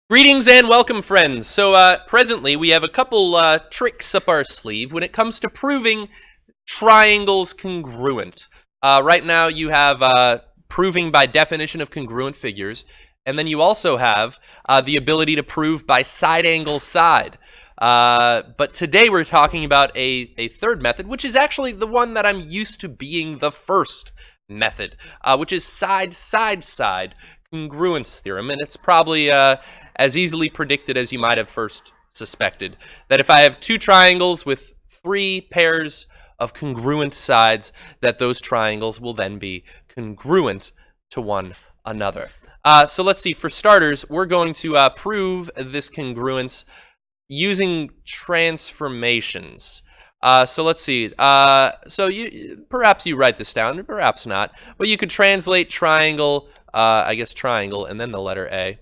Greetings and welcome, friends. So, presently we have a couple tricks up our sleeve when it comes to proving triangles congruent. Right now you have proving by definition of congruent figures, and then you also have the ability to prove by side angle side. But today we're talking about a third method, which is actually the one that I'm used to being the first method, which is side-side-side congruence theorem, and it's probably as easily predicted as you might have first suspected, that if I have two triangles with three pairs of congruent sides, that those triangles will then be congruent to one another. So let's see, for starters, we're going to prove this congruence using transformations. So let's see, so perhaps you write this down, perhaps not, but you could translate triangle, I guess triangle, and then the letter A,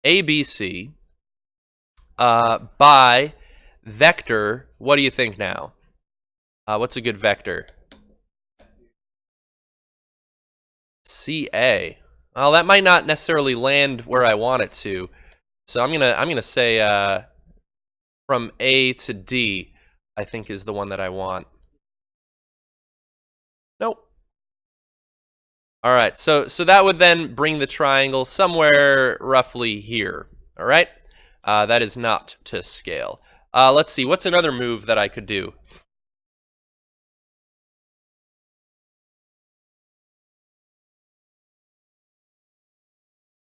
ABC, by vector. What do you think now? What's a good vector? CA. Well, that might not necessarily land where I want it to, so I'm gonna say from A to D, I think is the one that I want. Nope. All right, so that would then bring the triangle somewhere roughly here. All right, that is not to scale. Let's see, what's another move that I could do?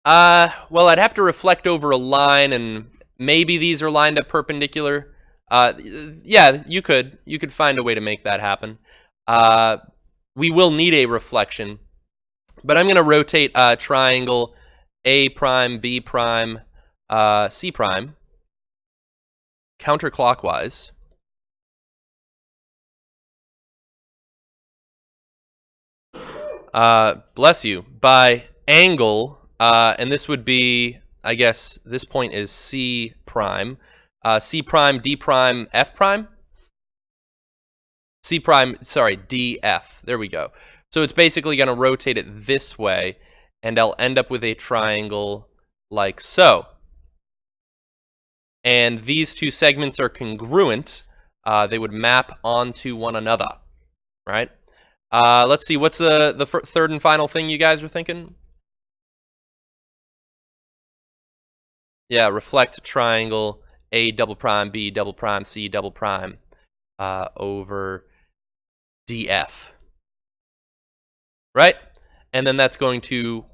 Well, I'd have to reflect over a line, and maybe these are lined up perpendicular. Yeah, you could find a way to make that happen. We will need a reflection. But I'm going to rotate triangle A prime, B prime, C prime counterclockwise. Bless you. By angle, and this would be, I guess, this point is C prime. C prime, D prime, F prime? C prime, sorry, D, F. There we go. So it's basically going to rotate it this way, and I'll end up with a triangle like so. And these two segments are congruent. They would map onto one another, right? Let's see, what's the third and final thing you guys were thinking? Yeah, reflect triangle A double prime, B double prime, C double prime over DF. Right? And then that's going to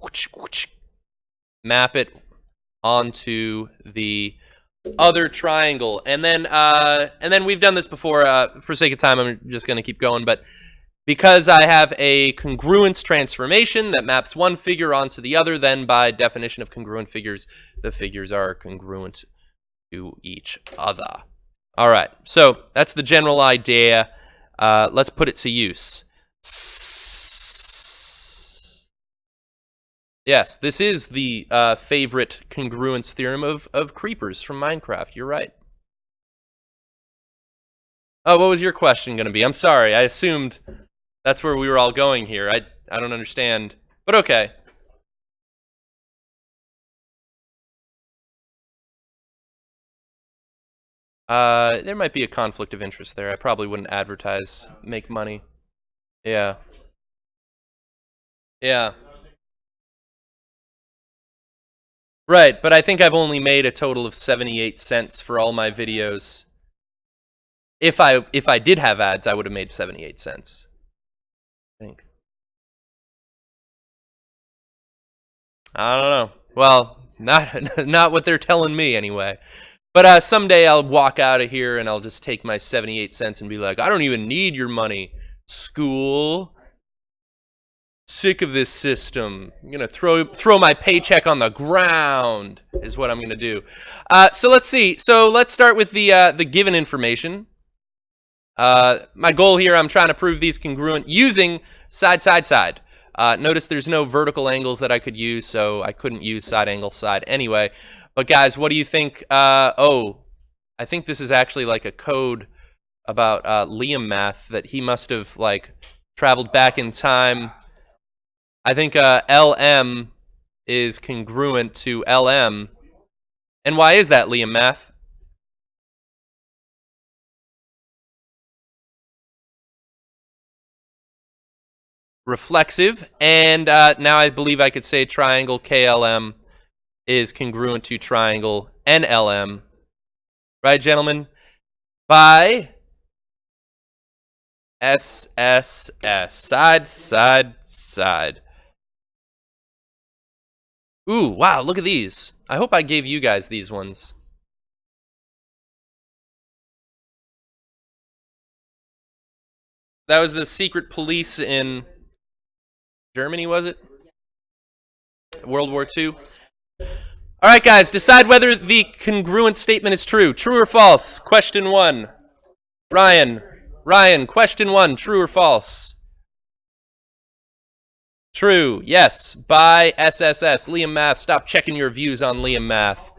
map it onto the other triangle. And then we've done this before. For sake of time, I'm just going to keep going. But because I have a congruence transformation that maps one figure onto the other, then by definition of congruent figures, the figures are congruent to each other. All right, so that's the general idea. Let's put it to use. Yes, this is the favorite congruence theorem of creepers from Minecraft. You're right. Oh, what was your question going to be? I'm sorry, I assumed that's where we were all going here. I don't understand, but okay. There might be a conflict of interest there. I probably wouldn't advertise, make money. Yeah. Yeah. Right, but I think I've only made a total of 78 cents for all my videos. If I did have ads, I would have made 78 cents. I think. I don't know. Well, not what they're telling me anyway. But someday I'll walk out of here and I'll just take my 78 cents and be like, I don't even need your money, school. Sick of this system. I'm gonna throw my paycheck on the ground is what I'm gonna do. So let's see. So let's start with the given information. My goal here, I'm trying to prove these congruent using side. Notice there's no vertical angles that I could use, so I couldn't use side angle side anyway. But guys, what do you think? Oh, I think this is actually like a code about Liam math that he must have like traveled back in time. I think LM is congruent to LM, And why is that, Liam Math? Reflexive, and now I believe I could say triangle KLM is congruent to triangle NLM. Right, gentlemen? By SSS. Side, side, side. Ooh, wow, look at these. I hope I gave you guys these ones. That was the secret police in Germany, was it? World War II. All right, guys, decide whether the congruent statement is true. True or false? Question 1. Ryan, question 1, true or false? True, yes, by SSS. Liam Math, stop checking your views on Liam Math.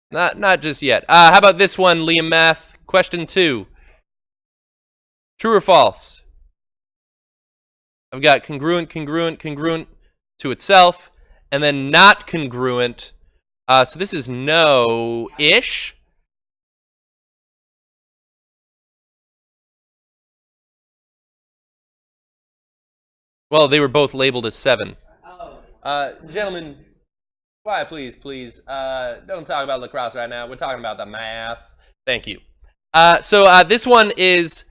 Not just yet. How about this one, Liam Math? Question 2. True or false? I've got congruent, congruent, congruent to itself, and then not congruent. So this is no-ish. Well, they were both labeled as 7. Gentlemen, quiet, please, please. Don't talk about lacrosse right now. We're talking about the math. Thank you. So this one is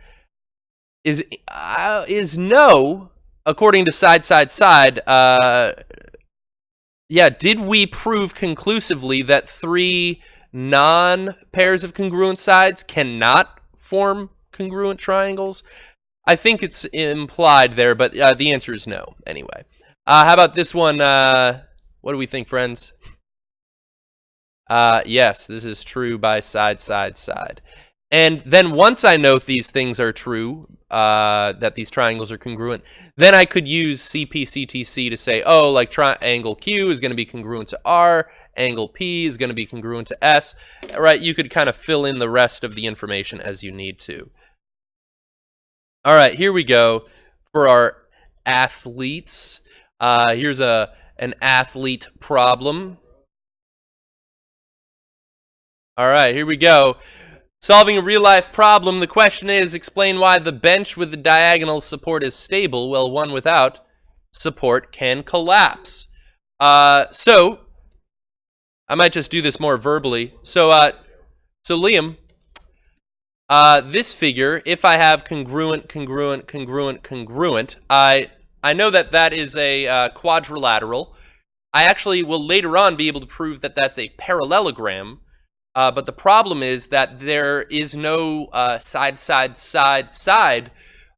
no, according to side, side, side. Yeah, did we prove conclusively that 3 non-pairs of congruent sides cannot form congruent triangles? I think it's implied there, but the answer is no, anyway. How about this one? What do we think, friends? Yes, this is true by side, side, side. And then once I know these things are true, that these triangles are congruent, then I could use CP/CTC to say, oh, like triangle Q is going to be congruent to R, angle P is going to be congruent to S, right? You could kind of fill in the rest of the information as you need to. All right, here we go for our athletes. Here's an athlete problem. All right, here we go. Solving a real-life problem, the question is, explain why the bench with the diagonal support is stable, while one without support can collapse. So, I might just do this more verbally. So Liam, this figure, if I have congruent, congruent, congruent, congruent, I know that that is a quadrilateral. I actually will later on be able to prove that that's a parallelogram. But the problem is that there is no side, side, side, side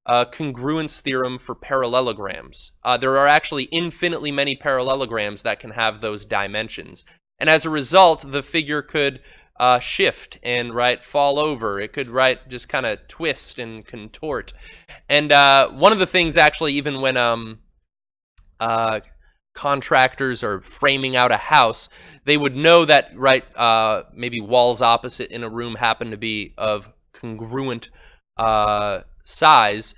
congruence theorem for parallelograms. There are actually infinitely many parallelograms that can have those dimensions. And as a result, the figure could shift and, fall over. It could, just kind of twist and contort. And one of the things, actually, even when contractors are framing out a house, they would know that, maybe walls opposite in a room happen to be of congruent size,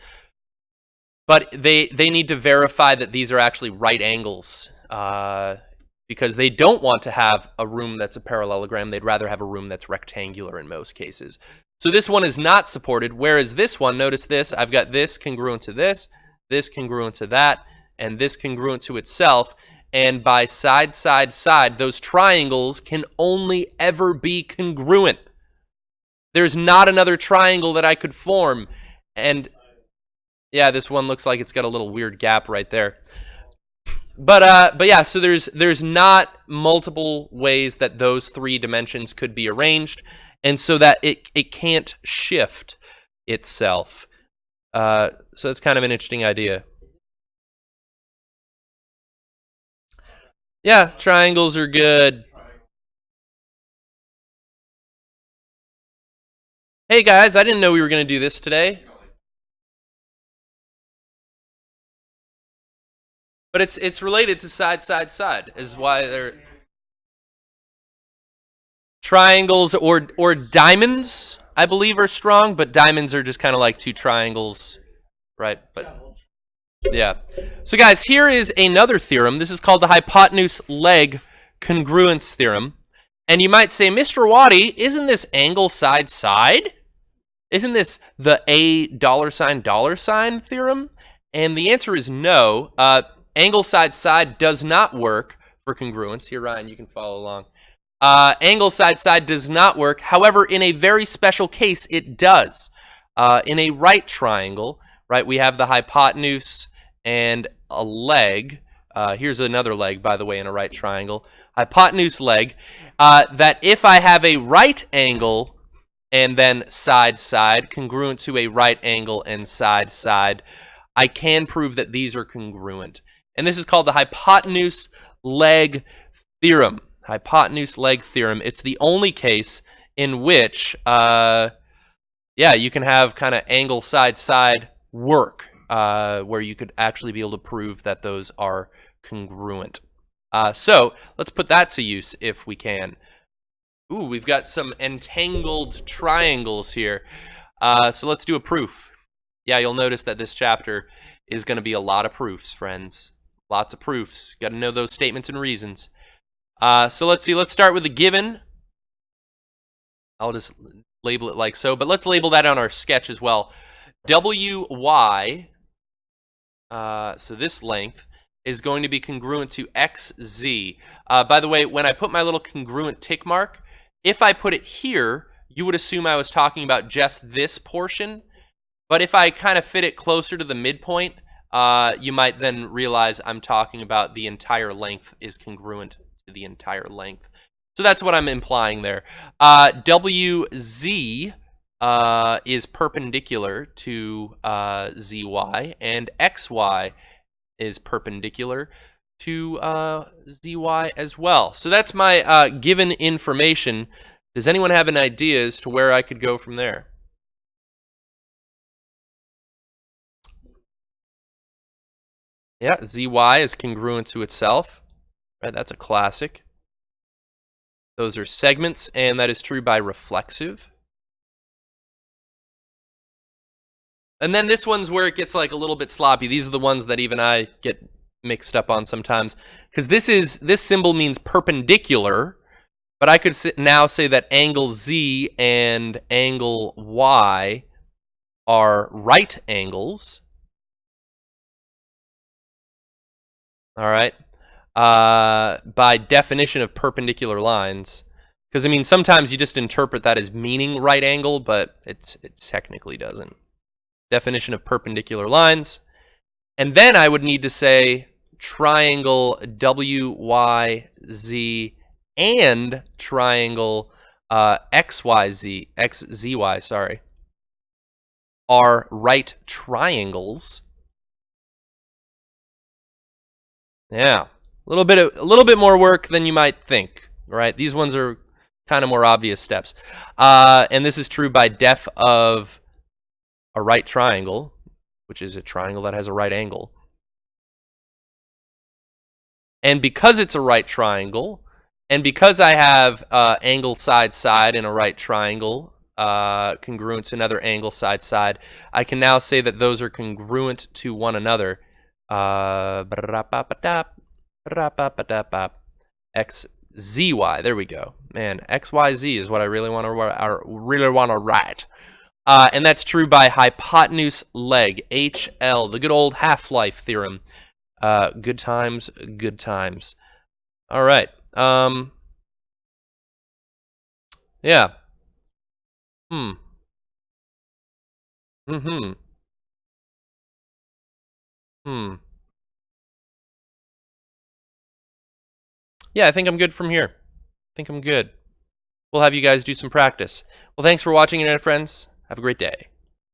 but they need to verify that these are actually right angles, because they don't want to have a room that's a parallelogram. They'd rather have a room that's rectangular in most cases. So this one is not supported, whereas this one, notice this, I've got this congruent to this congruent to that, and this congruent to itself. And by side, side, side, those triangles can only ever be congruent. There's not another triangle that I could form. And yeah, this one looks like it's got a little weird gap right there. But yeah, so there's not multiple ways that those 3 dimensions could be arranged, and so that it can't shift itself. So it's kind of an interesting idea. Yeah, triangles are good. Hey guys, I didn't know we were going to do this today. But it's related to side, side, side, is why they're triangles or diamonds, I believe, are strong, but diamonds are just kind of like 2 triangles, right? But Yeah. So guys, here is another theorem. This is called the hypotenuse leg congruence theorem. And you might say, Mr. Waddy, isn't this angle side side? Isn't this the $A $sign theorem? And the answer is no. Angle side side does not work for congruence. Here, Ryan, you can follow along. Angle side side does not work. However, in a very special case, it does. In a right triangle, right, we have the hypotenuse and a leg. Here's another leg, by the way, in a right triangle. Hypotenuse leg. That if I have a right angle and then side side congruent to a right angle and side side, I can prove that these are congruent. And this is called the hypotenuse leg theorem. Hypotenuse leg theorem. It's the only case in which, yeah, you can have kind of angle side side work, where you could actually be able to prove that those are congruent. So let's put that to use if we can. Ooh, we've got some entangled triangles here. So let's do a proof. Yeah, you'll notice that this chapter is going to be a lot of proofs, friends. Lots of proofs. Got to know those statements and reasons. So let's see. Let's start with a given. I'll just label it like so, but let's label that on our sketch as well. WY, so this length, is going to be congruent to XZ. By the way, when I put my little congruent tick mark, if I put it here, you would assume I was talking about just this portion. But if I kind of fit it closer to the midpoint, you might then realize I'm talking about the entire length is congruent to the entire length. So that's what I'm implying there. WZ is perpendicular to ZY, and XY is perpendicular to ZY as well. So that's my given information. Does anyone have an idea as to where I could go from there? Yeah, ZY is congruent to itself. Right, that's a classic. Those are segments, and that is true by reflexive. And then this one's where it gets like a little bit sloppy. These are the ones that even I get mixed up on sometimes, because this symbol means perpendicular, but I could now say that angle Z and angle Y are right angles. All right, by definition of perpendicular lines, because I mean sometimes you just interpret that as meaning right angle, but it technically doesn't. Definition of perpendicular lines. And then I would need to say triangle WYZ and triangle XZY, sorry, are right triangles. Yeah, a little bit more work than you might think, right? These ones are kind of more obvious steps. And this is true by def of a right triangle, which is a triangle that has a right angle. And because it's a right triangle, and because I have angle side side in a right triangle, congruent to another angle side side, I can now say that those are congruent to one another. XZY, there we go. Man, XYZ is what I really want to write. And that's true by hypotenuse leg, HL, the good old half-life theorem. Good times, good times. All right. Yeah. Yeah, I think I'm good from here. I think I'm good. We'll have you guys do some practice. Well, thanks for watching, Internet friends. Have a great day.